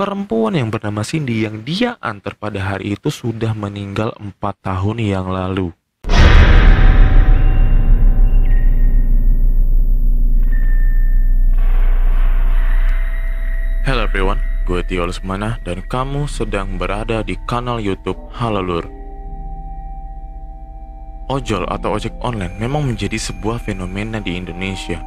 perempuan yang bernama Cindy yang dia antar pada hari itu sudah meninggal 4 tahun yang lalu. Hello everyone, gue Tio Lesmana dan kamu sedang berada di kanal YouTube Halo Lur. Ojol atau ojek online memang menjadi sebuah fenomena di Indonesia.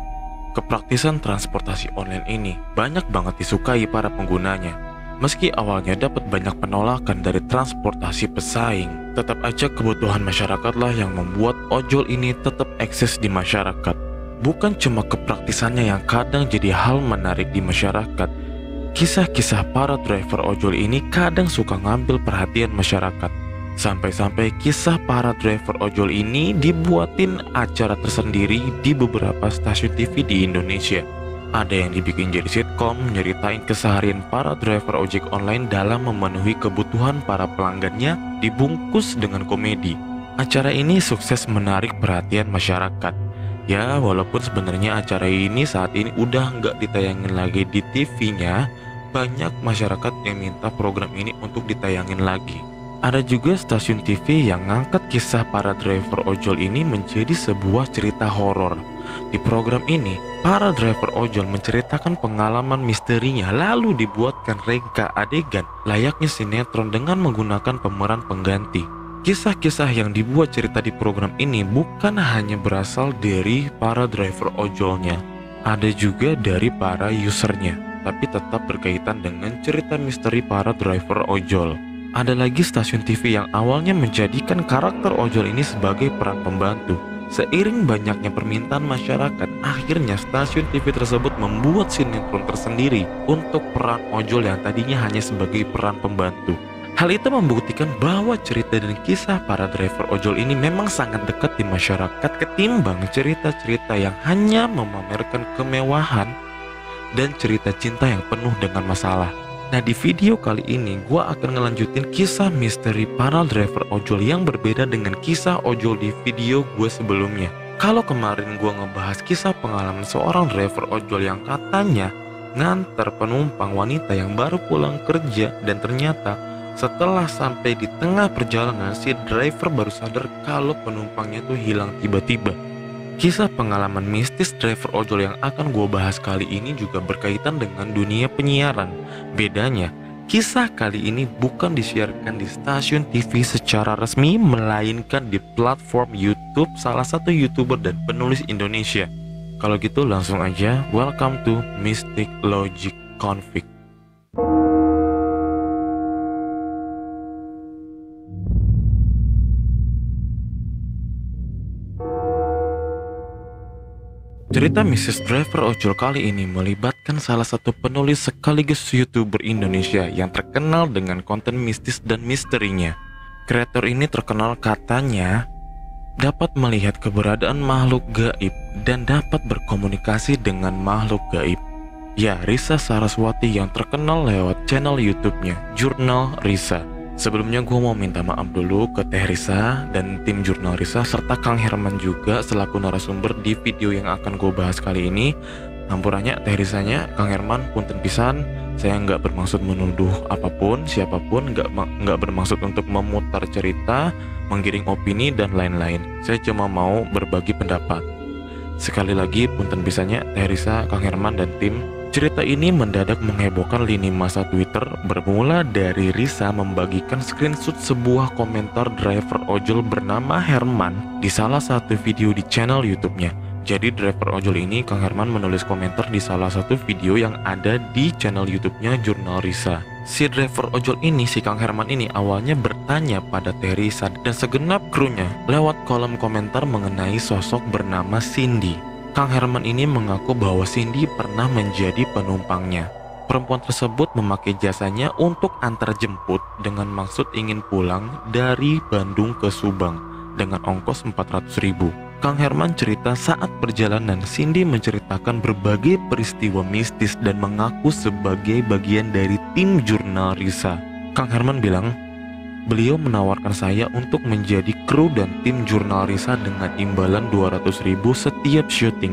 Kepraktisan transportasi online ini banyak banget disukai para penggunanya. Meski awalnya dapat banyak penolakan dari transportasi pesaing, tetap aja kebutuhan masyarakatlah yang membuat ojol ini tetap eksis di masyarakat. Bukan cuma kepraktisannya yang kadang jadi hal menarik di masyarakat, kisah-kisah para driver ojol ini kadang suka ngambil perhatian masyarakat. Sampai-sampai kisah para driver ojol ini dibuatin acara tersendiri di beberapa stasiun TV di Indonesia. Ada yang dibikin jadi sitkom, nyeritain keseharian para driver ojek online dalam memenuhi kebutuhan para pelanggannya dibungkus dengan komedi. Acara ini sukses menarik perhatian masyarakat. Ya, walaupun sebenarnya acara ini saat ini udah nggak ditayangin lagi di TV-nya, banyak masyarakat yang minta program ini untuk ditayangin lagi. Ada juga stasiun TV yang ngangkat kisah para driver ojol ini menjadi sebuah cerita horor. Di program ini, para driver ojol menceritakan pengalaman misterinya lalu dibuatkan rangka adegan layaknya sinetron dengan menggunakan pemeran pengganti. Kisah-kisah yang dibuat cerita di program ini bukan hanya berasal dari para driver ojolnya, ada juga dari para usernya, tapi tetap berkaitan dengan cerita misteri para driver ojol. Ada lagi stasiun TV yang awalnya menjadikan karakter ojol ini sebagai peran pembantu. Seiring banyaknya permintaan masyarakat, akhirnya stasiun TV tersebut membuat sinetron tersendiri untuk peran ojol yang tadinya hanya sebagai peran pembantu. Hal itu membuktikan bahwa cerita dan kisah para driver ojol ini memang sangat dekat di masyarakat ketimbang cerita-cerita yang hanya memamerkan kemewahan dan cerita cinta yang penuh dengan masalah. Nah, di video kali ini gue akan ngelanjutin kisah misteri para driver ojol yang berbeda dengan kisah ojol di video gue sebelumnya. Kalau kemarin gue ngebahas kisah pengalaman seorang driver ojol yang katanya nganter penumpang wanita yang baru pulang kerja, dan ternyata setelah sampai di tengah perjalanan si driver baru sadar kalau penumpangnya tuh hilang tiba-tiba. Kisah pengalaman mistis driver ojol yang akan gue bahas kali ini juga berkaitan dengan dunia penyiaran. Bedanya, kisah kali ini bukan disiarkan di stasiun TV secara resmi, melainkan di platform YouTube salah satu YouTuber dan penulis Indonesia. Kalau gitu langsung aja, welcome to Mystic Logic Config. Cerita Mrs. Driver Ojol kali ini melibatkan salah satu penulis sekaligus YouTuber Indonesia yang terkenal dengan konten mistis dan misterinya. Kreator ini terkenal katanya dapat melihat keberadaan makhluk gaib dan dapat berkomunikasi dengan makhluk gaib. Ya, Risa Saraswati yang terkenal lewat channel YouTube-nya Jurnal Risa. Sebelumnya gue mau minta maaf dulu ke Teh Risa dan tim Jurnal Risa serta Kang Herman juga selaku narasumber di video yang akan gue bahas kali ini. Hampurannya Teh Risanya, Kang Herman, punten pisan, saya nggak bermaksud menuduh apapun, siapapun, nggak bermaksud untuk memutar cerita, menggiring opini dan lain-lain. Saya cuma mau berbagi pendapat. Sekali lagi punten pisannya Teh Risa, Kang Herman dan tim. Cerita ini mendadak menghebohkan lini masa Twitter bermula dari Risa membagikan screenshot sebuah komentar driver ojol bernama Herman di salah satu video di channel YouTube-nya. Jadi driver ojol ini, Kang Herman, menulis komentar di salah satu video yang ada di channel YouTube-nya Jurnal Risa. Si driver ojol ini, si Kang Herman ini awalnya bertanya pada Teh Risa dan segenap krunya lewat kolom komentar mengenai sosok bernama Cindy. Kang Herman ini mengaku bahwa Cindy pernah menjadi penumpangnya. Perempuan tersebut memakai jasanya untuk antar jemput dengan maksud ingin pulang dari Bandung ke Subang dengan ongkos 400.000. Kang Herman cerita saat perjalanan Cindy menceritakan berbagai peristiwa mistis dan mengaku sebagai bagian dari tim Jurnal Risa. Kang Herman bilang, beliau menawarkan saya untuk menjadi kru dan tim Jurnal Risa dengan imbalan 200.000 setiap syuting.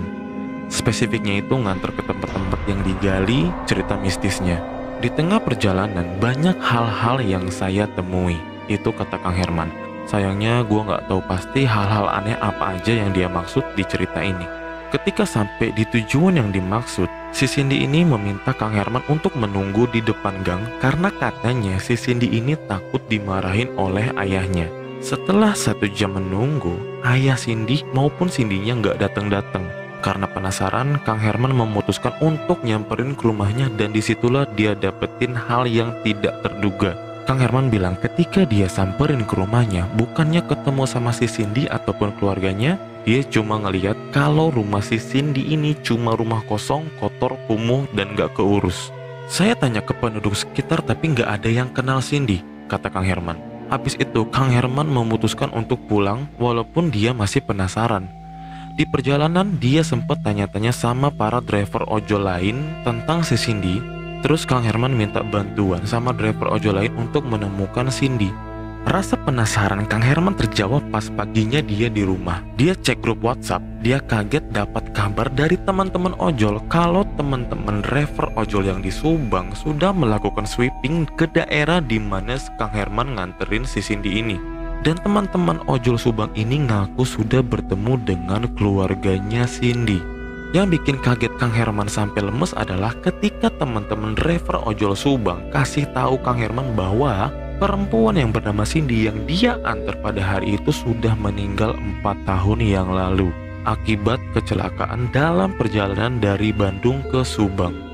Spesifiknya itu nganter ke tempat-tempat yang digali cerita mistisnya. Di tengah perjalanan banyak hal-hal yang saya temui, itu kata Kang Herman. Sayangnya gue nggak tahu pasti hal-hal aneh apa aja yang dia maksud di cerita ini. Ketika sampai di tujuan yang dimaksud, si Cindy ini meminta Kang Herman untuk menunggu di depan gang karena katanya si Cindy ini takut dimarahin oleh ayahnya. Setelah 1 jam menunggu, ayah Cindy maupun Cindy-nya nggak datang-datang. Karena penasaran, Kang Herman memutuskan untuk nyamperin ke rumahnya dan disitulah dia dapetin hal yang tidak terduga. Kang Herman bilang ketika dia samperin ke rumahnya, bukannya ketemu sama si Cindy ataupun keluarganya, dia cuma ngeliat kalau rumah si Cindy ini cuma rumah kosong, kotor, kumuh, dan gak keurus. Saya tanya ke penduduk sekitar tapi gak ada yang kenal Cindy, kata Kang Herman. Habis itu Kang Herman memutuskan untuk pulang walaupun dia masih penasaran. Di perjalanan dia sempat tanya-tanya sama para driver ojol lain tentang si Cindy. Terus Kang Herman minta bantuan sama driver ojol lain untuk menemukan Cindy. Rasa penasaran Kang Herman terjawab pas paginya dia di rumah. Dia cek grup WhatsApp, dia kaget dapat kabar dari teman-teman ojol kalau teman-teman driver ojol yang di Subang sudah melakukan sweeping ke daerah di mana Kang Herman nganterin si Cindy ini. Dan teman-teman ojol Subang ini ngaku sudah bertemu dengan keluarganya Cindy. Yang bikin kaget Kang Herman sampai lemes adalah ketika teman-teman driver ojol Subang kasih tahu Kang Herman bahwa perempuan yang bernama Cindy yang dia antar pada hari itu sudah meninggal 4 tahun yang lalu akibat kecelakaan dalam perjalanan dari Bandung ke Subang.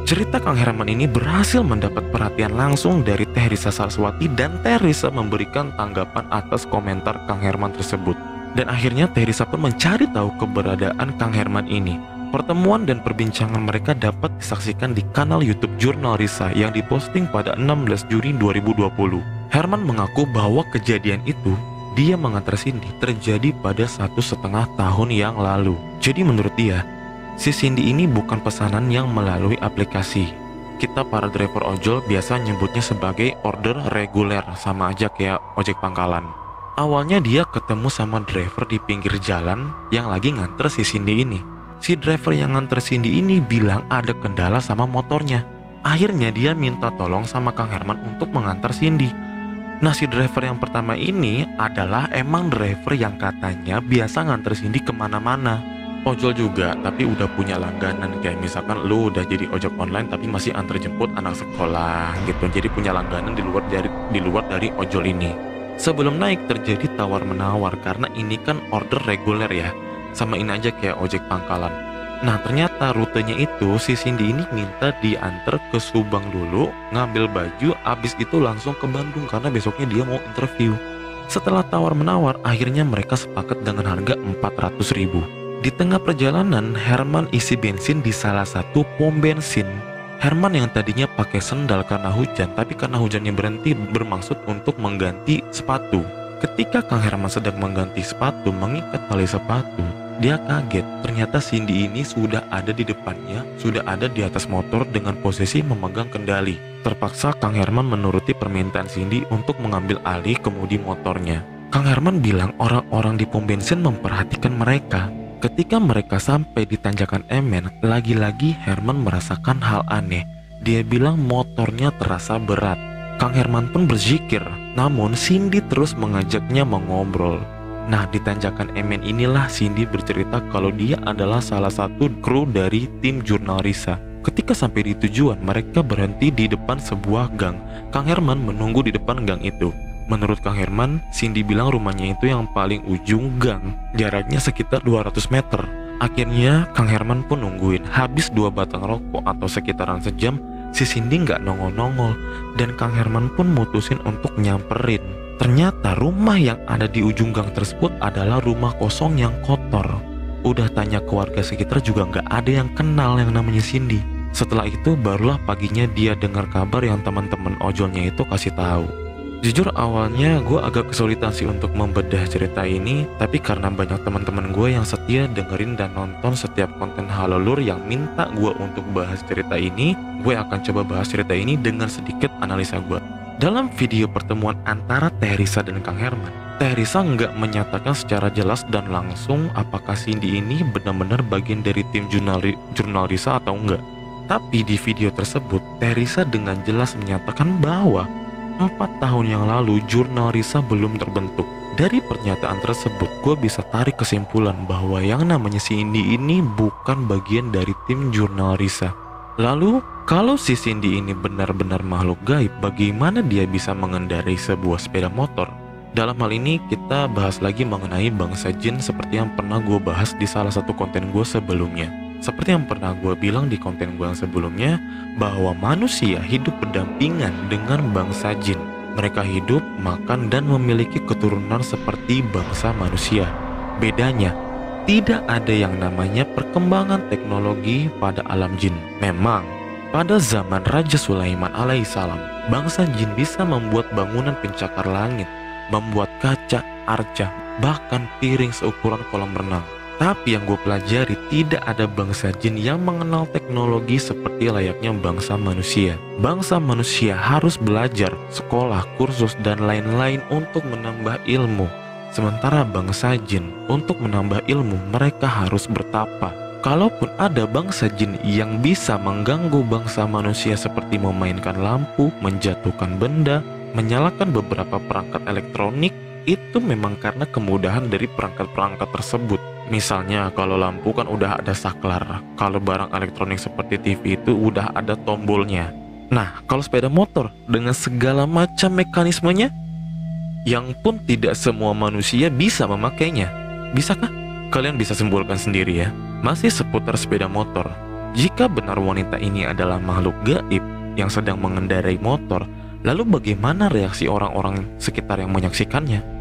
Cerita Kang Herman ini berhasil mendapat perhatian langsung dari Teh Risa Saraswati dan Teh Risa memberikan tanggapan atas komentar Kang Herman tersebut. Dan akhirnya Teh Risa pun mencari tahu keberadaan Kang Herman ini. Pertemuan dan perbincangan mereka dapat disaksikan di kanal YouTube Jurnal Risa yang diposting pada 16 Juni 2020. Herman mengaku bahwa kejadian itu dia mengantar Cindy terjadi pada 1,5 tahun yang lalu. Jadi menurut dia, si Cindy ini bukan pesanan yang melalui aplikasi. Kita para driver ojol biasa nyebutnya sebagai order reguler, sama aja kayak ojek pangkalan. Awalnya dia ketemu sama driver di pinggir jalan yang lagi nganter si Cindy ini. Si driver yang nganter Cindy ini bilang ada kendala sama motornya. Akhirnya dia minta tolong sama Kang Herman untuk mengantar Cindy. Nah, si driver yang pertama ini adalah emang driver yang katanya biasa nganter Cindy kemana-mana. Ojol juga, tapi udah punya langganan. Kayak misalkan lu udah jadi ojek online tapi masih antar jemput anak sekolah gitu. Jadi punya langganan di luar dari ojol ini. Sebelum naik terjadi tawar-menawar karena ini kan order reguler ya. Samain aja kayak ojek pangkalan. Nah, ternyata rutenya itu si Cindy ini minta diantar ke Subang dulu, ngambil baju, abis itu langsung ke Bandung karena besoknya dia mau interview. Setelah tawar-menawar, akhirnya mereka sepakat dengan harga 400.000. Di tengah perjalanan, Herman isi bensin di salah satu pom bensin. Herman yang tadinya pakai sendal karena hujan, tapi karena hujannya berhenti bermaksud untuk mengganti sepatu. Ketika Kang Herman sedang mengganti sepatu, mengikat tali sepatu, dia kaget. Ternyata Cindy ini sudah ada di depannya, sudah ada di atas motor dengan posisi memegang kendali. Terpaksa Kang Herman menuruti permintaan Cindy untuk mengambil alih kemudi motornya. Kang Herman bilang orang-orang di pom bensin memperhatikan mereka. Ketika mereka sampai di tanjakan Emen, lagi-lagi Herman merasakan hal aneh. Dia bilang motornya terasa berat. Kang Herman pun berzikir, namun Cindy terus mengajaknya mengobrol. Nah, di tanjakan Emen inilah Cindy bercerita kalau dia adalah salah satu kru dari tim Jurnal Risa. Ketika sampai di tujuan, mereka berhenti di depan sebuah gang. Kang Herman menunggu di depan gang itu. Menurut Kang Herman, Cindy bilang rumahnya itu yang paling ujung gang, jaraknya sekitar 200 meter. Akhirnya Kang Herman pun nungguin. Habis 2 batang rokok atau sekitaran sejam, si Cindy nggak nongol-nongol. Dan Kang Herman pun mutusin untuk nyamperin. Ternyata rumah yang ada di ujung gang tersebut adalah rumah kosong yang kotor. Udah tanya ke warga sekitar juga nggak ada yang kenal yang namanya Cindy. Setelah itu barulah paginya dia dengar kabar yang teman-teman ojolnya itu kasih tahu. Jujur awalnya gue agak kesulitan sih untuk membedah cerita ini, tapi karena banyak teman-teman gue yang setia dengerin dan nonton setiap konten Halo Lur yang minta gue untuk bahas cerita ini, gue akan coba bahas cerita ini dengan sedikit analisa gue. Dalam video pertemuan antara Teh Risa dan Kang Herman, Teh Risa nggak menyatakan secara jelas dan langsung apakah Cindy ini benar-benar bagian dari tim jurnal Risa atau enggak. Tapi di video tersebut, Teresa dengan jelas menyatakan bahwa 4 tahun yang lalu jurnal Risa belum terbentuk. Dari pernyataan tersebut, gue bisa tarik kesimpulan bahwa yang namanya Cindy ini bukan bagian dari tim jurnal Risa. Lalu, kalau si Cindy ini benar-benar makhluk gaib, bagaimana dia bisa mengendarai sebuah sepeda motor? Dalam hal ini, kita bahas lagi mengenai bangsa jin seperti yang pernah gue bahas di salah satu konten gue sebelumnya. Seperti yang pernah gue bilang di konten gue yang sebelumnya, bahwa manusia hidup berdampingan dengan bangsa jin. Mereka hidup, makan, dan memiliki keturunan seperti bangsa manusia. Bedanya, tidak ada yang namanya perkembangan teknologi pada alam jin. Memang, pada zaman Raja Sulaiman alaihissalam, bangsa jin bisa membuat bangunan pencakar langit, membuat kaca, arca, bahkan piring seukuran kolam renang. Tapi yang gue pelajari, tidak ada bangsa jin yang mengenal teknologi seperti layaknya bangsa manusia. Bangsa manusia harus belajar, sekolah, kursus, dan lain-lain untuk menambah ilmu. Sementara bangsa jin, untuk menambah ilmu, mereka harus bertapa. Kalaupun ada bangsa jin yang bisa mengganggu bangsa manusia seperti memainkan lampu, menjatuhkan benda, menyalakan beberapa perangkat elektronik, itu memang karena kemudahan dari perangkat-perangkat tersebut. Misalnya kalau lampu kan udah ada saklar, kalau barang elektronik seperti TV itu udah ada tombolnya. Nah, kalau sepeda motor dengan segala macam mekanismenya, yang pun tidak semua manusia bisa memakainya. Bisakah? Kalian bisa simpulkan sendiri ya. Masih seputar sepeda motor. Jika benar wanita ini adalah makhluk gaib yang sedang mengendarai motor, lalu bagaimana reaksi orang-orang sekitar yang menyaksikannya?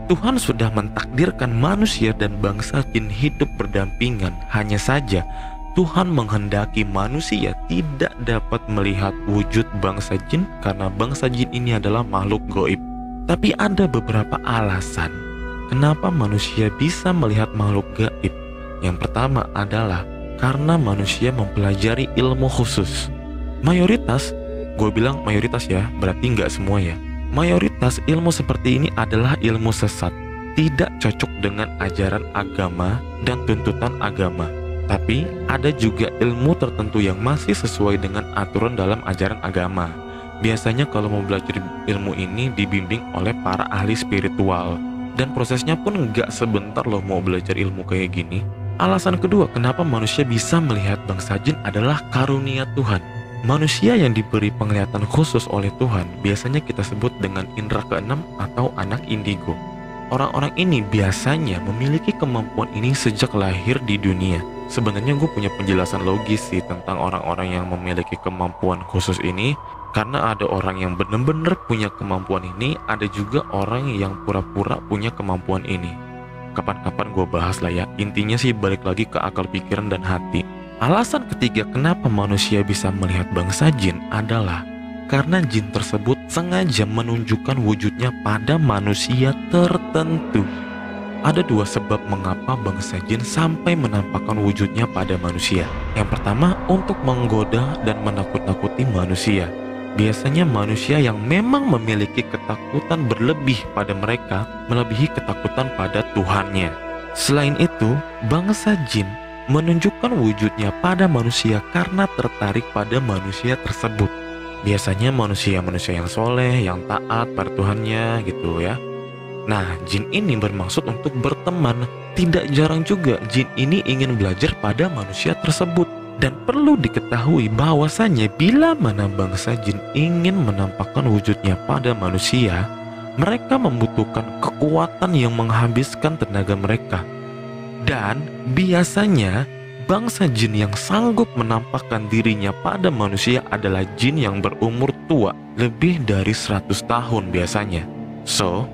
Tuhan sudah mentakdirkan manusia dan bangsa jin hidup berdampingan. Hanya saja Tuhan menghendaki manusia tidak dapat melihat wujud bangsa jin karena bangsa jin ini adalah makhluk gaib. Tapi ada beberapa alasan kenapa manusia bisa melihat makhluk gaib. Yang pertama adalah karena manusia mempelajari ilmu khusus. Mayoritas, gue bilang mayoritas ya, berarti nggak semua ya. Mayoritas ilmu seperti ini adalah ilmu sesat, tidak cocok dengan ajaran agama dan tuntutan agama. Tapi ada juga ilmu tertentu yang masih sesuai dengan aturan dalam ajaran agama. Biasanya kalau mau belajar ilmu ini dibimbing oleh para ahli spiritual. Dan prosesnya pun nggak sebentar loh mau belajar ilmu kayak gini. Alasan kedua kenapa manusia bisa melihat bangsa jin adalah karunia Tuhan. Manusia yang diberi penglihatan khusus oleh Tuhan biasanya kita sebut dengan indera keenam atau anak indigo. Orang-orang ini biasanya memiliki kemampuan ini sejak lahir di dunia. Sebenarnya gue punya penjelasan logis sih tentang orang-orang yang memiliki kemampuan khusus ini. Karena ada orang yang benar-benar punya kemampuan ini, ada juga orang yang pura-pura punya kemampuan ini. Kapan-kapan gue bahas lah ya. Intinya sih balik lagi ke akal pikiran dan hati. Alasan ketiga kenapa manusia bisa melihat bangsa jin adalah karena jin tersebut sengaja menunjukkan wujudnya pada manusia tertentu. Ada dua sebab mengapa bangsa jin sampai menampakkan wujudnya pada manusia. Yang pertama, untuk menggoda dan menakut-nakuti manusia. Biasanya manusia yang memang memiliki ketakutan berlebih pada mereka melebihi ketakutan pada Tuhannya. Selain itu, bangsa jin menunjukkan wujudnya pada manusia karena tertarik pada manusia tersebut. Biasanya manusia-manusia yang soleh, yang taat pada Tuhannya gitu ya. Nah, jin ini bermaksud untuk berteman. Tidak jarang juga jin ini ingin belajar pada manusia tersebut. Dan perlu diketahui bahwasannya bila mana bangsa jin ingin menampakkan wujudnya pada manusia, mereka membutuhkan kekuatan yang menghabiskan tenaga mereka. Dan biasanya bangsa jin yang sanggup menampakkan dirinya pada manusia adalah jin yang berumur tua, lebih dari 100 tahun biasanya. So,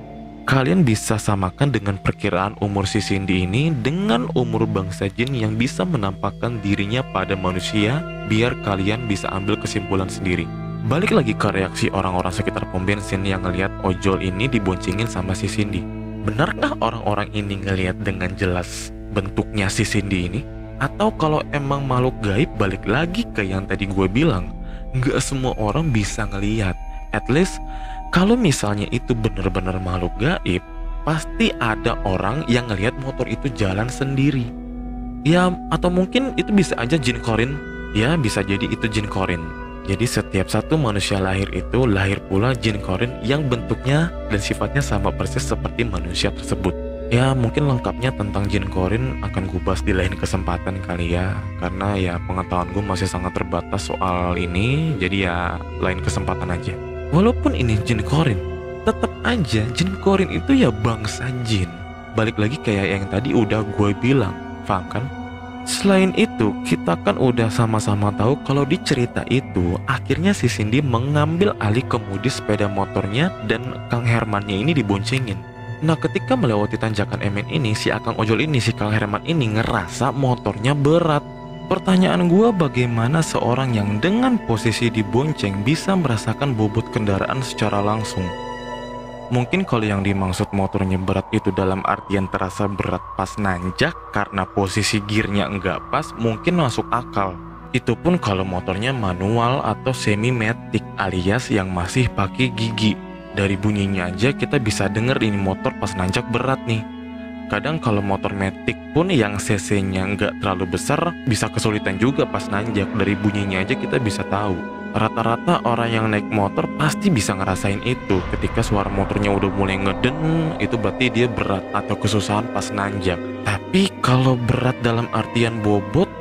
kalian bisa samakan dengan perkiraan umur si Cindy ini dengan umur bangsa jin yang bisa menampakkan dirinya pada manusia, biar kalian bisa ambil kesimpulan sendiri. Balik lagi ke reaksi orang-orang sekitar pom bensin yang ngelihat ojol ini diboncengin sama si Cindy. Benarkah orang-orang ini ngelihat dengan jelas bentuknya si Cindy ini? Atau kalau emang makhluk gaib, balik lagi ke yang tadi gue bilang, nggak semua orang bisa ngelihat. At least kalau misalnya itu benar-benar makhluk gaib, pasti ada orang yang ngelihat motor itu jalan sendiri. Ya, atau mungkin itu bisa aja jin korin Ya, bisa jadi itu jin korin. Jadi setiap satu manusia lahir itu lahir pula jin korin yang bentuknya dan sifatnya sama persis seperti manusia tersebut. Ya, mungkin lengkapnya tentang jin korin akan gue bahas di lain kesempatan kali ya. Karena ya pengetahuan gue masih sangat terbatas soal ini, jadi ya lain kesempatan aja. Walaupun ini jin korin, tetap aja jin korin itu ya bangsa jin. Balik lagi kayak yang tadi udah gue bilang, paham kan? Selain itu, kita kan udah sama-sama tahu kalau di cerita itu akhirnya si Cindy mengambil alih kemudi sepeda motornya dan Kang Hermannya ini diboncengin. Nah, ketika melewati tanjakan MN ini, si Akang Ojol ini, si Kang Herman ini ngerasa motornya berat. Pertanyaan gua, bagaimana seorang yang dengan posisi dibonceng bisa merasakan bobot kendaraan secara langsung? Mungkin kalau yang dimaksud motornya berat itu dalam artian terasa berat pas nanjak karena posisi gearnya nggak pas, mungkin masuk akal. Itu pun kalau motornya manual atau semi-matic alias yang masih pakai gigi. Dari bunyinya aja kita bisa denger ini motor pas nanjak berat nih. Kadang kalau motor matic pun yang cc-nya nggak terlalu besar bisa kesulitan juga pas nanjak. Dari bunyinya aja kita bisa tahu. Rata-rata orang yang naik motor pasti bisa ngerasain itu. Ketika suara motornya udah mulai ngeden, itu berarti dia berat atau kesusahan pas nanjak. Tapi kalau berat dalam artian bobot,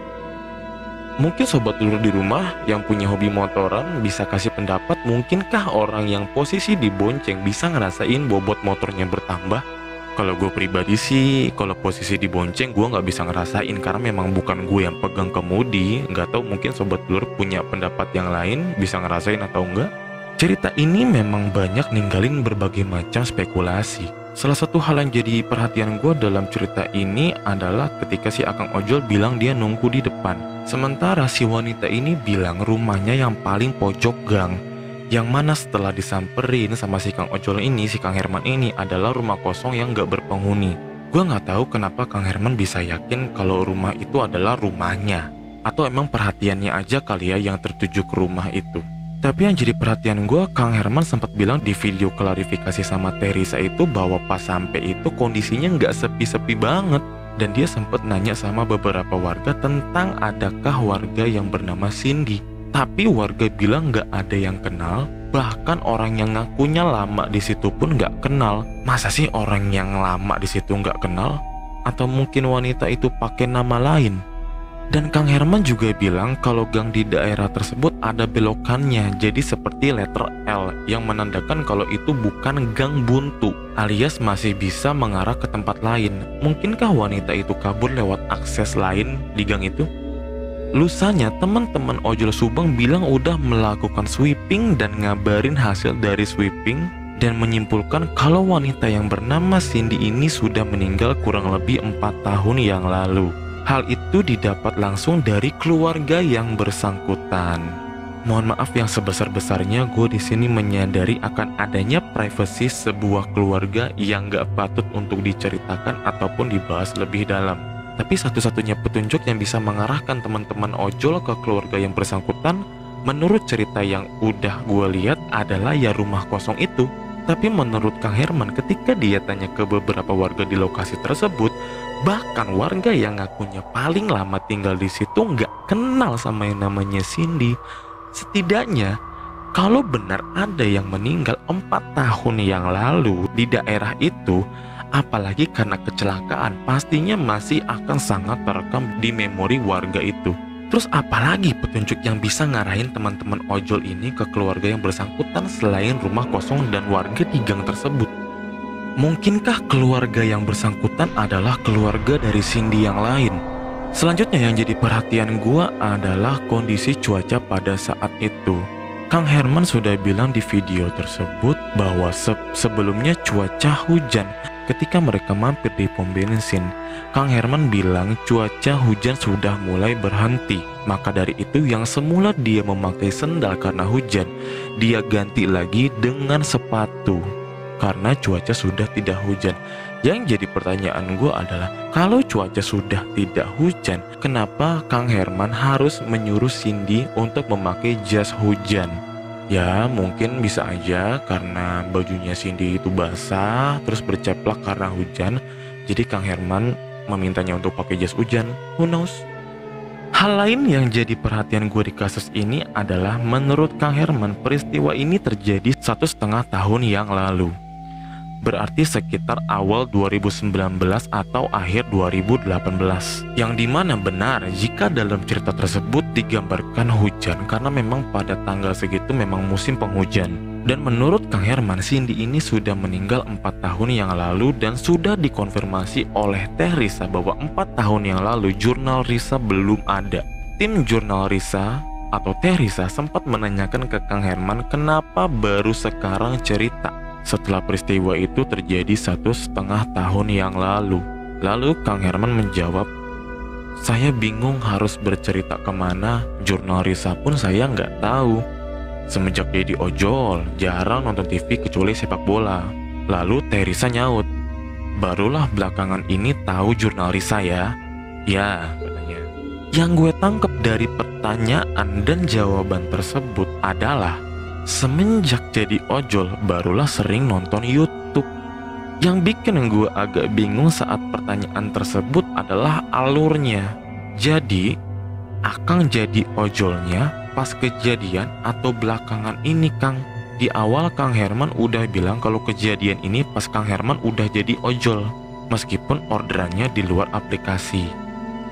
mungkin sobat dulur di rumah yang punya hobi motoran bisa kasih pendapat, mungkinkah orang yang posisi dibonceng bisa ngerasain bobot motornya bertambah? Kalau gue pribadi sih, kalau posisi dibonceng gue nggak bisa ngerasain karena memang bukan gue yang pegang kemudi. Nggak tahu, mungkin sobat dulur punya pendapat yang lain, bisa ngerasain atau enggak. Cerita ini memang banyak ninggalin berbagai macam spekulasi. Salah satu hal yang jadi perhatian gue dalam cerita ini adalah ketika si Akang Ojol bilang dia nunggu di depan, sementara si wanita ini bilang rumahnya yang paling pojok gang. Yang mana setelah disamperin sama si Kang Ojol ini, si Kang Herman ini adalah rumah kosong yang gak berpenghuni. Gue gak tahu kenapa Kang Herman bisa yakin kalau rumah itu adalah rumahnya. Atau emang perhatiannya aja kali ya yang tertuju ke rumah itu. Tapi yang jadi perhatian gue, Kang Herman sempat bilang di video klarifikasi sama Teresa itu bahwa pas sampai itu kondisinya gak sepi-sepi banget. Dan dia sempat nanya sama beberapa warga tentang adakah warga yang bernama Cindy. Tapi warga bilang nggak ada yang kenal, bahkan orang yang ngakunya lama di situ pun nggak kenal. Masa sih orang yang lama di situ nggak kenal? Atau mungkin wanita itu pakai nama lain? Dan Kang Herman juga bilang kalau gang di daerah tersebut ada belokannya, jadi seperti letter L yang menandakan kalau itu bukan gang buntu, alias masih bisa mengarah ke tempat lain. Mungkinkah wanita itu kabur lewat akses lain di gang itu? Lusanya teman-teman ojol Subang bilang udah melakukan sweeping dan ngabarin hasil dari sweeping dan menyimpulkan kalau wanita yang bernama Cindy ini sudah meninggal kurang lebih 4 tahun yang lalu. Hal itu didapat langsung dari keluarga yang bersangkutan. Mohon maaf yang sebesar-besarnya, gue di sini menyadari akan adanya privasi sebuah keluarga yang gak patut untuk diceritakan ataupun dibahas lebih dalam. Tapi satu-satunya petunjuk yang bisa mengarahkan teman-teman ojol ke keluarga yang bersangkutan, menurut cerita yang udah gue lihat adalah ya rumah kosong itu. Tapi menurut Kang Herman, ketika dia tanya ke beberapa warga di lokasi tersebut, bahkan warga yang ngakunya paling lama tinggal di situ nggak kenal sama yang namanya Cindy. Setidaknya, kalau benar ada yang meninggal 4 tahun yang lalu di daerah itu, apalagi karena kecelakaan, pastinya masih akan sangat terekam di memori warga itu. Terus apalagi petunjuk yang bisa ngarahin teman-teman ojol ini ke keluarga yang bersangkutan selain rumah kosong dan warga di gang tersebut? Mungkinkah keluarga yang bersangkutan adalah keluarga dari Cindy yang lain? Selanjutnya yang jadi perhatian gua adalah kondisi cuaca pada saat itu. Kang Herman sudah bilang di video tersebut bahwa sebelumnya cuaca hujan. Ketika mereka mampir di pom bensin, Kang Herman bilang cuaca hujan sudah mulai berhenti. Maka dari itu yang semula dia memakai sendal karena hujan, dia ganti lagi dengan sepatu karena cuaca sudah tidak hujan. Yang jadi pertanyaan gue adalah, kalau cuaca sudah tidak hujan, kenapa Kang Herman harus menyuruh Cindy untuk memakai jas hujan? Ya mungkin bisa aja karena bajunya Cindy itu basah terus berceplak karena hujan, jadi Kang Herman memintanya untuk pakai jas hujan. Who knows? Hal lain yang jadi perhatian gue di kasus ini adalah menurut Kang Herman peristiwa ini terjadi 1,5 tahun yang lalu. Berarti sekitar awal 2019 atau akhir 2018. Yang dimana benar jika dalam cerita tersebut digambarkan hujan karena memang pada tanggal segitu memang musim penghujan. Dan menurut Kang Herman, Cindy ini sudah meninggal 4 tahun yang lalu dan sudah dikonfirmasi oleh Teh Risa bahwa 4 tahun yang lalu jurnal Risa belum ada. Tim jurnal Risa atau Teh Risa sempat menanyakan ke Kang Herman kenapa baru sekarang cerita setelah peristiwa itu terjadi 1,5 tahun yang lalu. Lalu Kang Herman menjawab, "Saya bingung harus bercerita kemana, jurnal Risa pun saya nggak tahu. Semenjak jadi ojol, jarang nonton TV kecuali sepak bola." Lalu Teh Risa nyaut, "Barulah belakangan ini tahu jurnal Risa ya?" "Ya," katanya. Yang gue tangkap dari pertanyaan dan jawaban tersebut adalah semenjak jadi ojol barulah sering nonton YouTube. Yang bikin gue agak bingung saat pertanyaan tersebut adalah alurnya. Jadi, Akang jadi ojolnya pas kejadian atau belakangan ini, Kang? Di awal Kang Herman udah bilang kalau kejadian ini pas Kang Herman udah jadi ojol, meskipun orderannya di luar aplikasi.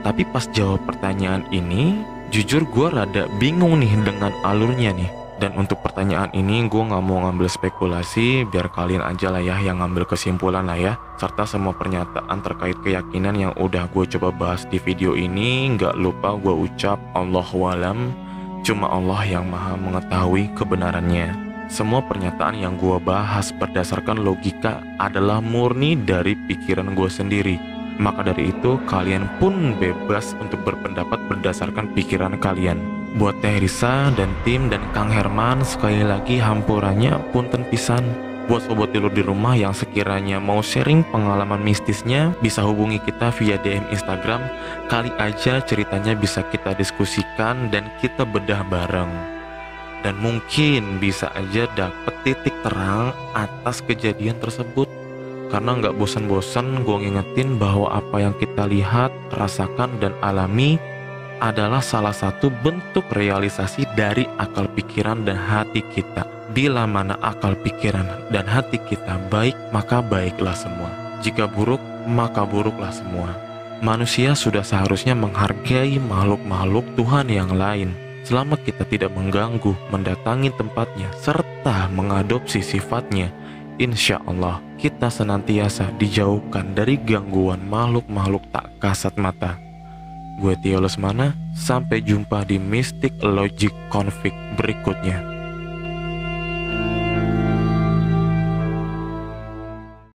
Tapi pas jawab pertanyaan ini, jujur gue rada bingung nih dengan alurnya nih. Dan untuk pertanyaan ini gue gak mau ngambil spekulasi, biar kalian aja lah ya yang ngambil kesimpulan lah ya. Serta semua pernyataan terkait keyakinan yang udah gue coba bahas di video ini, gak lupa gue ucap Allahualam, cuma Allah yang maha mengetahui kebenarannya. Semua pernyataan yang gue bahas berdasarkan logika adalah murni dari pikiran gue sendiri. Maka dari itu kalian pun bebas untuk berpendapat berdasarkan pikiran kalian. Buat Teh Risa dan tim dan Kang Herman, sekali lagi hampurannya punten pisan. Buat sobat tidur di rumah yang sekiranya mau sharing pengalaman mistisnya, bisa hubungi kita via DM Instagram. Kali aja ceritanya bisa kita diskusikan dan kita bedah bareng. Dan mungkin bisa aja dapet titik terang atas kejadian tersebut. Karena nggak bosan-bosan gue ngingetin bahwa apa yang kita lihat, rasakan, dan alami adalah salah satu bentuk realisasi dari akal pikiran dan hati kita. Bila mana akal pikiran dan hati kita baik, maka baiklah semua. Jika buruk, maka buruklah semua. Manusia sudah seharusnya menghargai makhluk-makhluk Tuhan yang lain, selama kita tidak mengganggu, mendatangi tempatnya, serta mengadopsi sifatnya. Insya Allah kita senantiasa dijauhkan dari gangguan makhluk-makhluk tak kasat mata. Gue Tio Lesmana, sampai jumpa di Mystic Logic Config berikutnya.